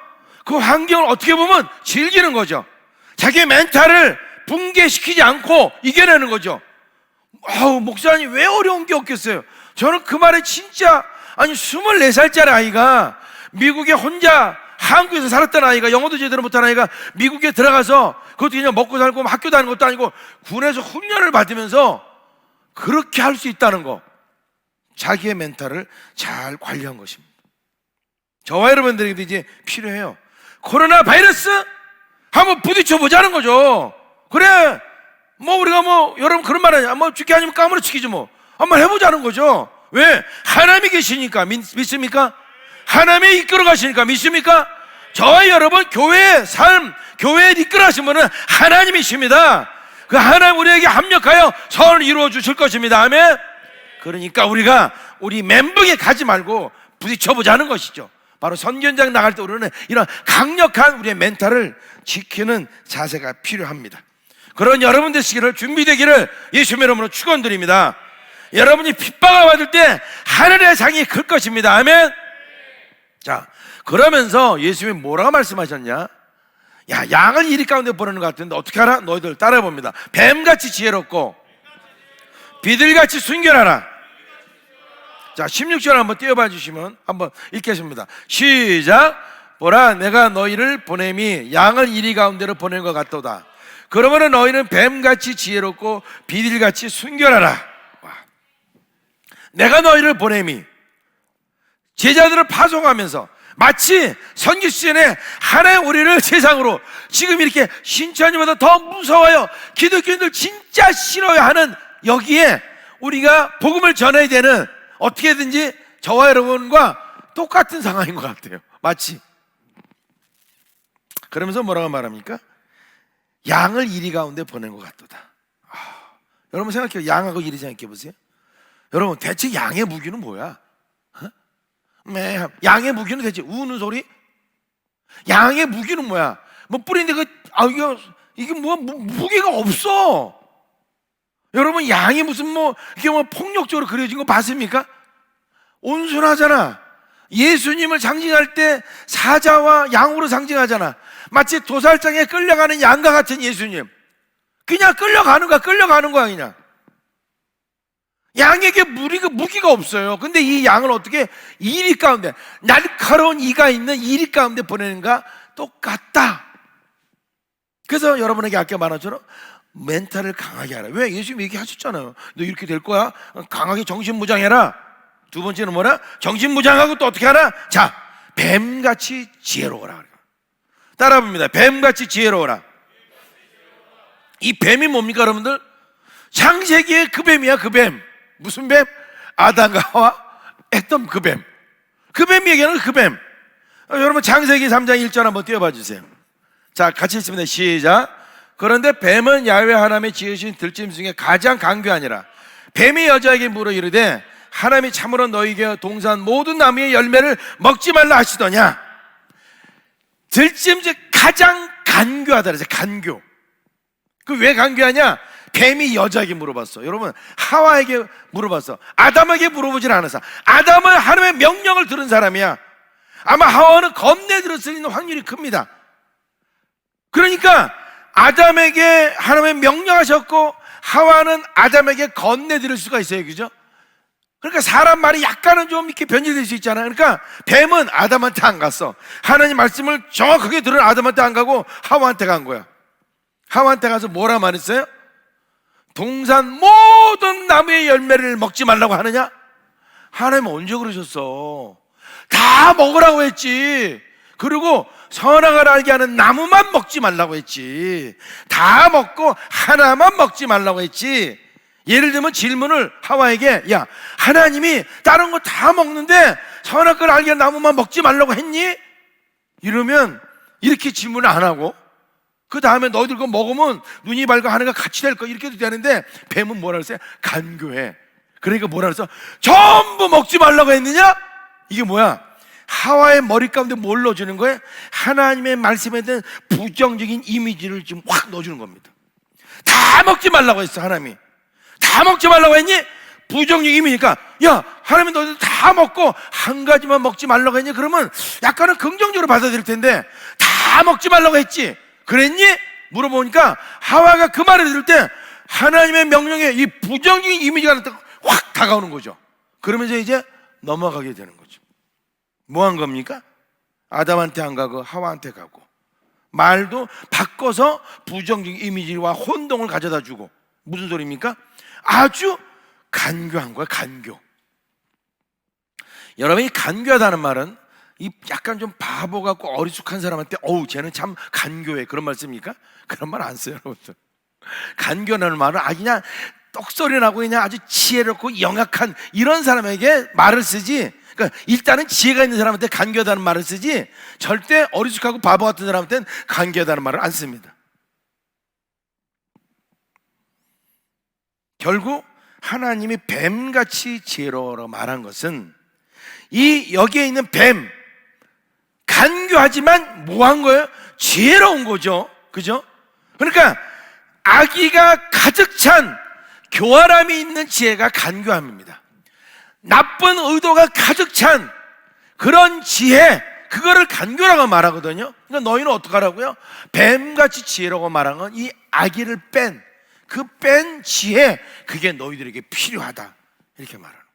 그 환경을 어떻게 보면 즐기는 거죠. 자기의 멘탈을 붕괴시키지 않고 이겨내는 거죠. 아우, 목사님 왜 어려운 게 없겠어요? 저는 그 말에 진짜, 아니 24살짜리 아이가, 미국에 혼자 한국에서 살았던 아이가, 영어도 제대로 못한 아이가 미국에 들어가서 그것도 그냥 먹고 살고 학교 다니는 것도 아니고 군에서 훈련을 받으면서 그렇게 할 수 있다는 거, 자기의 멘탈을 잘 관리한 것입니다. 저와 여러분들에게도 이제 필요해요. 코로나 바이러스 한번 부딪혀 보자는 거죠. 그래, 뭐 우리가 뭐 여러분 그런 말 하냐, 뭐 죽기 아니면 까무러 치기지 뭐, 한번 해보자는 거죠. 왜? 하나님이 계시니까. 믿습니까? 하나님이 이끌어 가시니까. 믿습니까? 저와 여러분 교회의 삶, 교회에 이끌어 가신 분은 하나님이십니다. 그 하나님 우리에게 합력하여 선을 이루어 주실 것입니다. 아멘. 그러니까 우리가 우리 멘붕에 가지 말고 부딪혀 보자는 것이죠. 바로 선견장 나갈 때 우리는 이런 강력한 우리의 멘탈을 지키는 자세가 필요합니다. 그런 여러분 되시기를, 준비되기를 예수님의 이름으로 축원드립니다. 여러분이 핍박을 받을 때 하늘의 상이 클 것입니다. 아멘. 자, 그러면서 예수님이 뭐라고 말씀하셨냐? 야, 양을 이리 가운데 보내는 것 같은데 어떻게 하라? 너희들 따라해 봅니다. 뱀같이 지혜롭고 비둘기같이 순결하라. 자, 16절 한번 띄워봐 주시면 한번 읽겠습니다. 시작. 보라, 내가 너희를 보냄이 양을 이리 가운데로 보낸 것 같도다. 그러므로 너희는 뱀같이 지혜롭고 비둘기같이 순결하라. 와. 내가 너희를 보냄이, 제자들을 파송하면서 마치 선교 시즌에 하나의 우리를 세상으로, 지금 이렇게 신천지보다 더 무서워요, 기독교인들 진짜 싫어요 하는 여기에 우리가 복음을 전해야 되는, 어떻게든지 저와 여러분과 똑같은 상황인 것 같아요. 마치. 그러면서 뭐라고 말합니까? 양을 이리 가운데 보낸 것 같도다. 여러분 생각해요. 양하고 이리 생각해 보세요. 여러분 대체 양의 무기는 뭐야? 양의 무기는 대체 우는 소리? 양의 무기는 뭐야? 뭐 뿌리는데 이게 뭐 무게가 없어. 여러분 양이 무슨 이게 폭력적으로 그려진 거 봤습니까? 온순하잖아. 예수님을 상징할 때 사자와 양으로 상징하잖아. 마치 도살장에 끌려가는 양과 같은 예수님. 그냥 끌려가는 거야 그냥. 양에게 무기가 없어요. 근데 이 양을 어떻게 이리 가운데, 날카로운 이가 있는 이리 가운데 보내는가 똑같다. 그래서 여러분에게 아까 말한 것처럼 멘탈을 강하게 하라. 왜? 예수님이 얘기하셨잖아요. 너 이렇게 될 거야. 강하게 정신무장해라. 두 번째는 뭐라? 정신무장하고 또 어떻게 하라? 자, 뱀같이 지혜로워라. 따라 봅니다. 뱀같이 지혜로워라. 이 뱀이 뭡니까 여러분들? 창세기의 그 뱀이야. 그 뱀. 무슨 뱀? 아담과 하와 했던 그 뱀. 그 뱀 얘기하는 그 뱀. 여러분 창세기 3장 1절 한번 띄워봐 주세요. 자, 같이 읽습니다. 시작. 그런데 뱀은 야훼 하나님의 지으신 들짐 중에 가장 강교하니라. 뱀이 여자에게 물어 이르되 하나님이 참으로 너희에게 동산 모든 나무의 열매를 먹지 말라 하시더냐. 들짐 중 가장 간교하다 그래서 간교. 그 왜 간교하냐? 뱀이 여자에게 물어봤어. 여러분 하와에게 물어봤어. 아담에게 물어보질 않았어. 아담은 하나님의 명령을 들은 사람이야. 아마 하와는 겁내 들었을 있는 확률이 큽니다. 그러니까 아담에게 하나님의 명령하셨고 하와는 아담에게 건네드릴 수가 있어요. 그죠? 그러니까 사람 말이 약간은 좀 이렇게 변질될 수 있잖아요. 그러니까 뱀은 아담한테 안 갔어. 하나님 말씀을 정확하게 들은 아담한테 안 가고 하와한테 간 거야. 하와한테 가서 뭐라 말했어요? 동산 모든 나무의 열매를 먹지 말라고 하느냐? 하나님 언제 그러셨어? 다 먹으라고 했지. 그리고 선악을 알게 하는 나무만 먹지 말라고 했지. 다 먹고 하나만 먹지 말라고 했지. 예를 들면 질문을 하와에게, 야, 하나님이 다른 거 다 먹는데 선악을 알게 하는 나무만 먹지 말라고 했니? 이러면 이렇게 질문을 안 하고 그 다음에 너희들 그거 먹으면 눈이 밝고 하늘과 같이 될 거 이렇게 해도 되는데 뱀은 뭐라 그랬어요? 간교해. 그러니까 뭐라 그랬어? 전부 먹지 말라고 했느냐? 이게 뭐야? 하와의 머리 가운데 뭘 넣어주는 거예요? 하나님의 말씀에 대한 부정적인 이미지를 지금 확 넣어주는 겁니다. 다 먹지 말라고 했어. 하나님이 다 먹지 말라고 했니? 부정적 이미니까, 야, 하나님이 너희들 다 먹고 한 가지만 먹지 말라고 했니? 그러면 약간은 긍정적으로 받아들일 텐데 다 먹지 말라고 했지? 그랬니? 물어보니까 하와가 그 말을 들을 때 하나님의 명령에 이 부정적인 이미지가 확 다가오는 거죠. 그러면서 이제 넘어가게 되는 거죠. 뭐 한 겁니까? 아담한테 안 가고 하와한테 가고 말도 바꿔서 부정적인 이미지와 혼동을 가져다 주고. 무슨 소리입니까? 아주 간교한 거야. 간교. 여러분이 간교하다는 말은 이 약간 좀 바보 같고 어리숙한 사람한테 어우 쟤는 참 간교해 그런 말 씁니까? 그런 말 안 써요. 여러분들. 간교라는 말은 아주 그냥 똑소리 나고 그냥 아주 지혜롭고 영악한 이런 사람에게 말을 쓰지. 그러니까 일단은 지혜가 있는 사람한테 간교하다는 말을 쓰지 절대 어리숙하고 바보 같은 사람한테는 간교하다는 말을 안 씁니다. 결국 하나님이 뱀같이 지혜로워라고 말한 것은 이 여기에 있는 뱀 간교하지만 뭐 한 거예요? 지혜로운 거죠. 그죠? 그러니까 악의가 가득 찬 교활함이 있는 지혜가 간교함입니다. 나쁜 의도가 가득 찬 그런 지혜, 그거를 간교라고 말하거든요. 그러니까 너희는 어떡하라고요? 뱀같이 지혜라고 말한 건 이 악의를 뺀 지혜, 그게 너희들에게 필요하다 이렇게 말하는.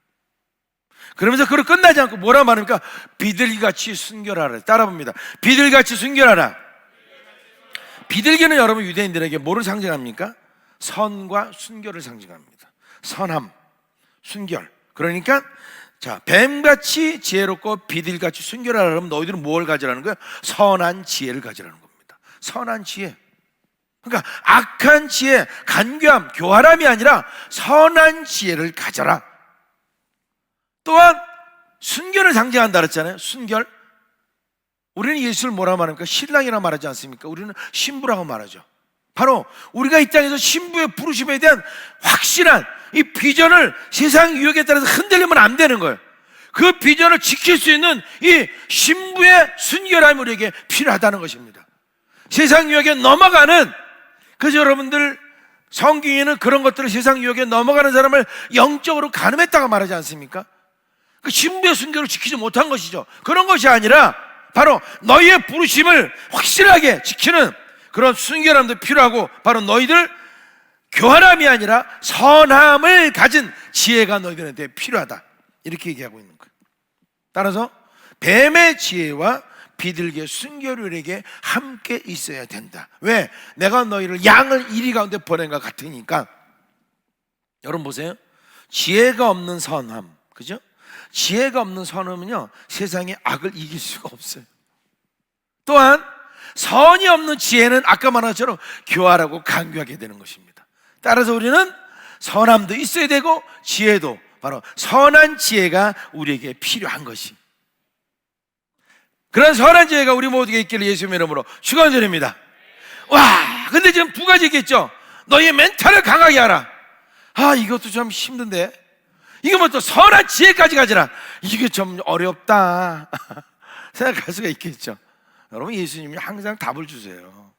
그러면서 그걸 끝나지 않고 뭐라 말합니까? 비둘기같이 순결하라. 따라봅니다. 비둘기같이 순결하라. 비둘기는 여러분 유대인들에게 뭐를 상징합니까? 선과 순결을 상징합니다. 선함, 순결. 그러니까 자, 뱀같이 지혜롭고 비둘기같이 순결하라 그러면 너희들은 뭘 가지라는 거예요? 선한 지혜를 가지라는 겁니다. 선한 지혜. 그러니까 악한 지혜, 간교함, 교활함이 아니라 선한 지혜를 가져라. 또한 순결을 상징한다 그랬잖아요. 순결. 우리는 예수를 뭐라고 말합니까? 신랑이라고 말하지 않습니까? 우리는 신부라고 말하죠. 바로 우리가 이 땅에서 신부의 부르심에 대한 확실한 이 비전을 세상 유혹에 따라서 흔들리면 안 되는 거예요. 그 비전을 지킬 수 있는 이 신부의 순결함이 우리에게 필요하다는 것입니다. 세상 유혹에 넘어가는, 그래서 여러분들 성경에는 그런 것들을 세상 유혹에 넘어가는 사람을 영적으로 간음했다고 말하지 않습니까? 그 신부의 순결을 지키지 못한 것이죠. 그런 것이 아니라 바로 너희의 부르심을 확실하게 지키는 그런 순결함도 필요하고, 바로 너희들 교활함이 아니라 선함을 가진 지혜가 너희들한테 필요하다 이렇게 얘기하고 있는 거예요. 따라서 뱀의 지혜와 비둘기의 순결에게 함께 있어야 된다. 왜? 내가 너희를 양을 이리 가운데 보낸 것 같으니까. 여러분 보세요. 지혜가 없는 선함, 그죠? 지혜가 없는 선함은요 세상에 악을 이길 수가 없어요. 또한 선이 없는 지혜는 아까 말한 것처럼 교활하고 간교하게 되는 것입니다. 따라서 우리는 선함도 있어야 되고 지혜도, 바로 선한 지혜가 우리에게 필요한 것이, 그런 선한 지혜가 우리 모두에게 있기를 예수님의 이름으로 축원드립니다. 와, 근데 지금 두 가지 있겠죠. 너희의 멘탈을 강하게 하라. 아, 이것도 좀 힘든데. 이거 뭐 또 선한 지혜까지 가지라. 이게 좀 어렵다 생각할 수가 있겠죠. 여러분, 예수님이 항상 답을 주세요.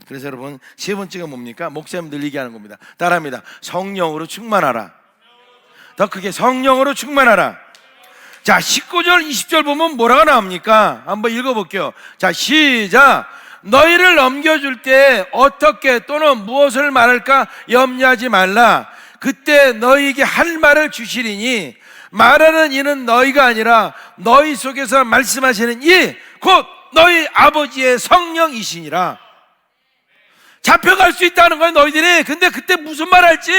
그래서 여러분, 세 번째가 뭡니까? 목사님 늘리게 하는 겁니다. 따라합니다. 성령으로 충만하라. 더 크게, 성령으로 충만하라. 자, 19절 20절 보면 뭐라고 나옵니까? 한번 읽어볼게요. 자, 시작. 너희를 넘겨줄 때 어떻게 또는 무엇을 말할까 염려하지 말라. 그때 너희에게 할 말을 주시리니 말하는 이는 너희가 아니라 너희 속에서 말씀하시는 이 곧 너희 아버지의 성령이시니라. 잡혀갈 수 있다는 거예요, 너희들이. 근데 그때 무슨 말 할지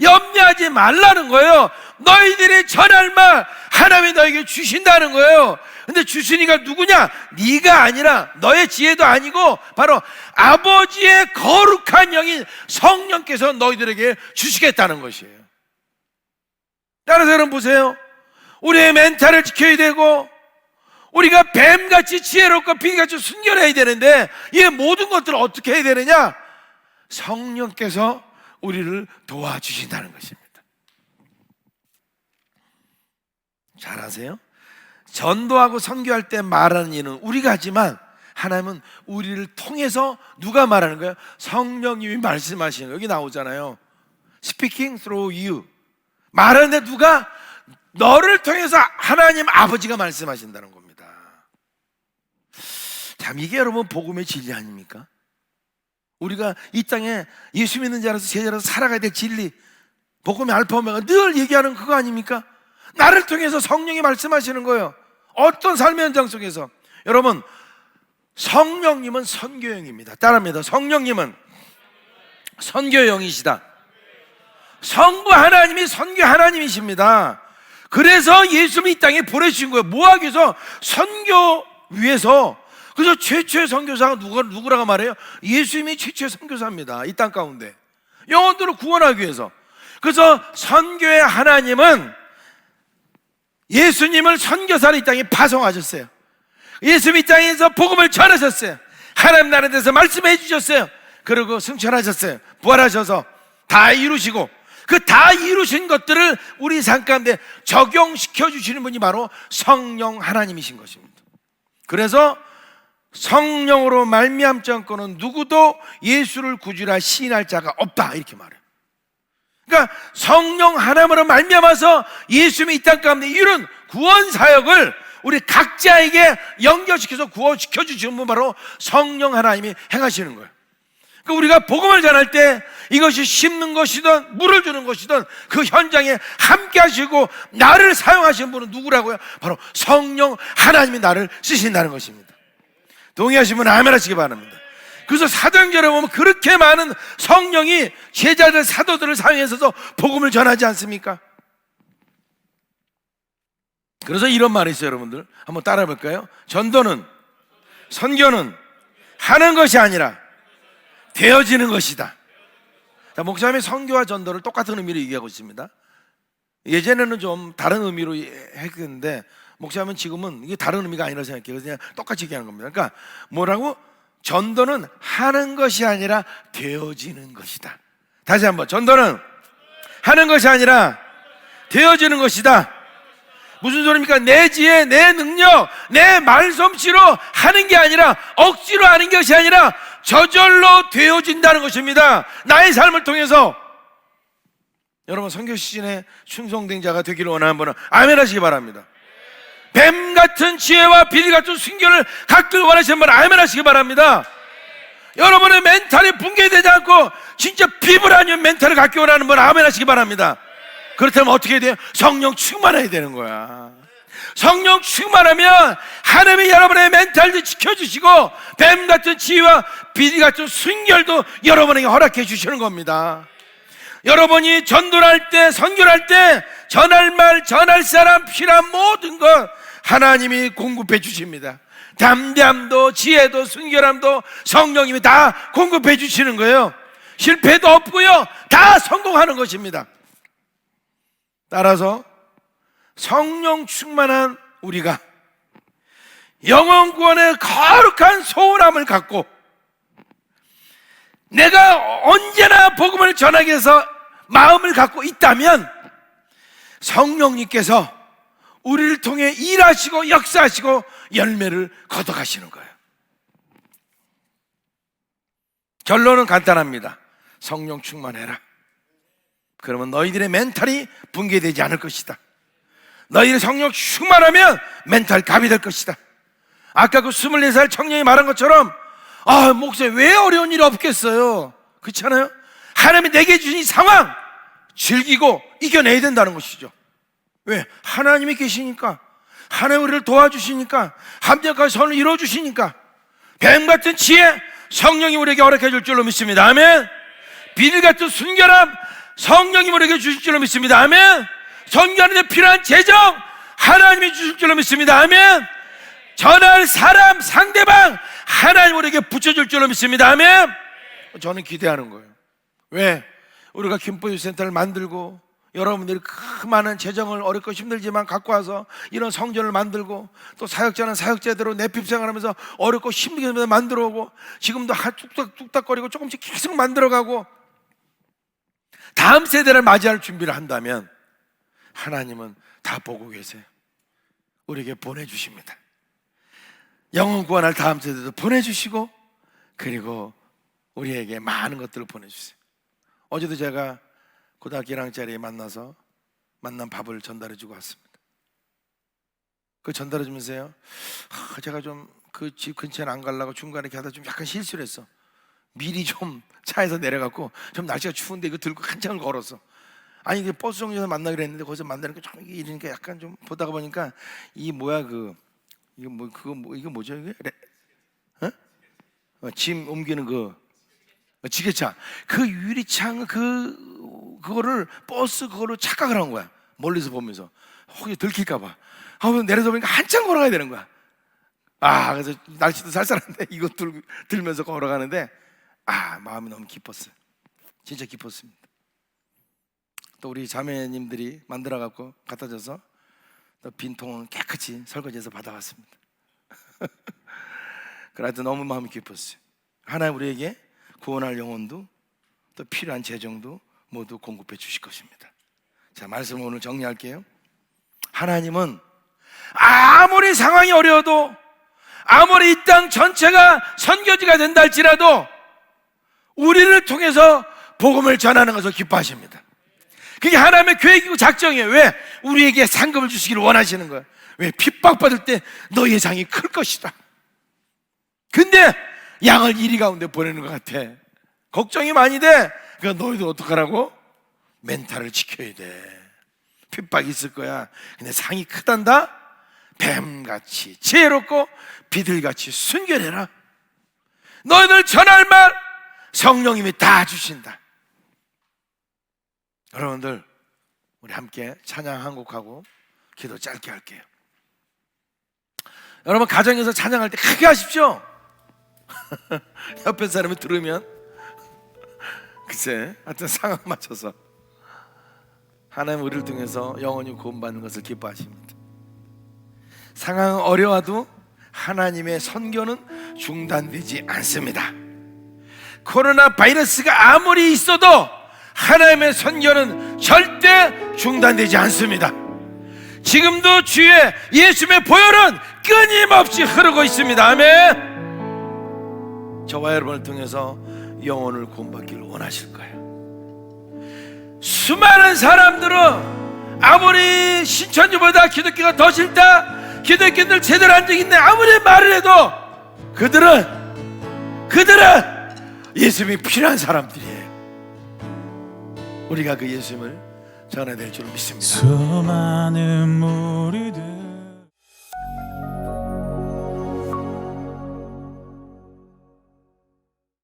염려하지 말라는 거예요. 너희들이 전할 말 하나님이 너에게 주신다는 거예요. 근데 주시니가 누구냐? 네가 아니라 너의 지혜도 아니고 바로 아버지의 거룩한 영인 성령께서 너희들에게 주시겠다는 것이에요. 따라서 여러분 보세요. 우리의 멘탈을 지켜야 되고 우리가 뱀같이 지혜롭고 비같이 순결해야 되는데 이 모든 것들을 어떻게 해야 되느냐? 성령께서 우리를 도와주신다는 것입니다. 잘 아세요? 전도하고 선교할 때 말하는 일은 우리가 하지만 하나님은 우리를 통해서 누가 말하는 거예요? 성령님이 말씀하시는 거예요. 여기 나오잖아요. Speaking through you. 말하는데 누가? 너를 통해서 하나님 아버지가 말씀하신다는 겁니다. 참 이게 여러분 복음의 진리 아닙니까? 우리가 이 땅에 예수 믿는 자라서 제자라서 살아가야 될 진리, 복음의 알파 오메가 늘 얘기하는 그거 아닙니까? 나를 통해서 성령이 말씀하시는 거예요. 어떤 삶의 현장 속에서. 여러분, 성령님은 선교형입니다. 따라합니다. 성령님은 선교형이시다. 성부 하나님이 선교 하나님이십니다. 그래서 예수님이 이 땅에 보내주신 거예요. 뭐 하기 위해서? 선교 위해서. 그래서 최초의 선교사가 누구라고 말해요? 예수님이 최초의 선교사입니다. 이 땅 가운데 영혼들을 구원하기 위해서. 그래서 선교의 하나님은 예수님을 선교사로 이 땅에 파송하셨어요. 예수님이 이 땅에서 복음을 전하셨어요. 하나님 나라에 대해서 말씀해 주셨어요. 그리고 승천하셨어요. 부활하셔서 다 이루시고 그 다 이루신 것들을 우리 삶 가운데 적용시켜 주시는 분이 바로 성령 하나님이신 것입니다. 그래서 성령으로 말미암지 않고는 누구도 예수를 구주라 시인할 자가 없다 이렇게 말해요. 그러니까 성령 하나님으로 말미암아서 예수님이 이 땅 가운데 이룬 구원 사역을 우리 각자에게 연결시켜서 구원시켜 주시는 분 바로 성령 하나님이 행하시는 거예요. 그러니까 우리가 복음을 전할 때 이것이 심는 것이든 물을 주는 것이든 그 현장에 함께 하시고 나를 사용하시는 분은 누구라고요? 바로 성령 하나님이 나를 쓰신다는 것입니다. 동의하시면 아멘 하시기 바랍니다. 그래서 사도행전에 보면 그렇게 많은 성령이 제자들 사도들을 사용해서 복음을 전하지 않습니까? 그래서 이런 말이 있어요. 여러분들 한번 따라해 볼까요? 전도는 선교는 하는 것이 아니라 되어지는 것이다. 자, 목사님이 선교와 전도를 똑같은 의미로 얘기하고 있습니다. 예전에는 좀 다른 의미로 했는데 목사님은 지금은 이게 다른 의미가 아니라 생각해요. 그냥 똑같이 얘기하는 겁니다. 그러니까 뭐라고? 전도는 하는 것이 아니라 되어지는 것이다. 다시 한번, 전도는 하는 것이 아니라 되어지는 것이다. 무슨 소리입니까? 내 지혜, 내 능력, 내 말솜씨로 하는 게 아니라 억지로 하는 것이 아니라 저절로 되어진다는 것입니다. 나의 삶을 통해서. 여러분 선교 시즌에 충성된 자가 되기를 원하는 분은 아멘 하시기 바랍니다. 뱀 같은 지혜와 비리 같은 순결을 갖길 원하시는 분은 아멘 하시기 바랍니다. 여러분의 멘탈이 붕괴되지 않고 진짜 비브라늄 멘탈을 갖기 원하는 분은 아멘 하시기 바랍니다. 그렇다면 어떻게 해야 돼요? 성령 충만해야 되는 거야. 성령 충만하면 하나님이 여러분의 멘탈도 지켜주시고 뱀 같은 지혜와 비리 같은 순결도 여러분에게 허락해 주시는 겁니다. 여러분이 전도를 할 때, 선교를 할 때 전할 말, 전할 사람, 필요한 모든 것 하나님이 공급해 주십니다. 담대함도 지혜도 순결함도 성령님이 다 공급해 주시는 거예요. 실패도 없고요, 다 성공하는 것입니다. 따라서 성령 충만한 우리가 영혼 구원의 거룩한 소원함을 갖고 내가 언제나 복음을 전하기 위해서 마음을 갖고 있다면 성령님께서 우리를 통해 일하시고 역사하시고 열매를 거둬가시는 거예요. 결론은 간단합니다. 성령 충만해라. 그러면 너희들의 멘탈이 붕괴되지 않을 것이다. 너희들의 성령 충만하면 멘탈 갑이 될 것이다. 아까 그 24살 청년이 말한 것처럼 아, 목사님 왜 어려운 일이 없겠어요? 그렇잖아요? 하나님이 내게 주신 이 상황 즐기고 이겨내야 된다는 것이죠. 왜? 하나님이 계시니까, 하나님 우리를 도와주시니까, 합력한 선을 이루어주시니까, 뱀 같은 지혜 성령이 우리에게 허락해 줄 줄로 믿습니다. 아멘. 비늘 같은 순결함 성령이 우리에게 주실 줄로 믿습니다. 아멘. 선교하는 데 필요한 재정 하나님이 주실 줄로 믿습니다. 아멘. 전할 사람 상대방 하나님 우리에게 붙여줄 줄로 믿습니다. 아멘. 저는 기대하는 거예요. 왜? 우리가 김포유센터를 만들고 여러분들이 그 많은 재정을 어렵고 힘들지만 갖고 와서 이런 성전을 만들고, 또 사역자는 사역자대로 내핍생활하면서 어렵고 힘들게 만들어 오고, 지금도 뚝딱거리고 조금씩 계속 만들어가고, 다음 세대를 맞이할 준비를 한다면 하나님은 다 보고 계세요. 우리에게 보내주십니다. 영혼 구원할 다음 세대도 보내주시고, 그리고 우리에게 많은 것들을 보내주세요. 어제도 제가 고등학교 1학년짜리 만나서 만난 밥을 전달해주고 왔습니다. 그 전달해주면서요, 제가 좀 그 집 근처에 안 가려고 중간에 가다 좀 약간 실수를 했어. 미리 좀 차에서 내려갖고, 좀 날씨가 추운데 이거 들고 한참 걸었어. 아니 그 버스 정류장에서 만나기로 했는데 거기서 만나니까 좀 이러니까 약간 좀 보다가 보니까 이 뭐야 이거 뭐 그거 뭐 이거 뭐죠 이게? 짐 옮기는 그 지게차, 그 유리창 그거를 버스 그거로 착각을 한 거야. 멀리서 보면서 혹시 들킬까봐. 내려다 보니까 한참 걸어가야 되는 거야. 그래서 날씨도 쌀쌀한데 이거 들면서 걸어가는데 마음이 너무 기뻤어요. 진짜 기뻤습니다. 또 우리 자매님들이 만들어갖고 갖다 줘서 또 빈통은 깨끗이 설거지해서 받아왔습니다. 그래도 너무 마음이 기뻤어요. 하나님 우리에게 구원할 영혼도 또 필요한 재정도 모두 공급해 주실 것입니다. 자, 말씀을 오늘 정리할게요. 하나님은 아무리 상황이 어려워도, 아무리 이 땅 전체가 선교지가 된다 할지라도 우리를 통해서 복음을 전하는 것을 기뻐하십니다. 그게 하나님의 계획이고 작정이에요. 왜? 우리에게 상급을 주시기를 원하시는 거예요. 왜? 핍박받을 때 너희의 장이 클 것이다. 근데 양을 이리 가운데 보내는 것 같아. 걱정이 많이 돼. 그러니까 너희들 어떡하라고? 멘탈을 지켜야 돼. 핍박이 있을 거야. 근데 상이 크단다? 뱀같이 지혜롭고 비들같이 순결해라. 너희들 전할 말 성령님이 다 주신다. 여러분들 우리 함께 찬양 한 곡하고 기도 짧게 할게요. 여러분 가정에서 찬양할 때 크게 하십시오. 옆에 사람이 들으면 글쎄 하여튼 상황 맞춰서 하나님 우리를 통해서 영원히 구원받는 것을 기뻐하십니다. 상황은 어려워도 하나님의 선교는 중단되지 않습니다. 코로나 바이러스가 아무리 있어도 하나님의 선교는 절대 중단되지 않습니다. 지금도 주의 예수님의 보혈은 끊임없이 흐르고 있습니다. 아멘. 저와 여러분을 통해서 영혼을 구원받기를 원하실 거예요. 수많은 사람들은 아무리 신천지보다 기독교가 더 싫다, 기독교인들 제대로 한 적 있네, 아무리 말을 해도 그들은 예수님이 필요한 사람들이에요. 우리가 그 예수님을 전해야 될 줄 믿습니다. 수많은 무리들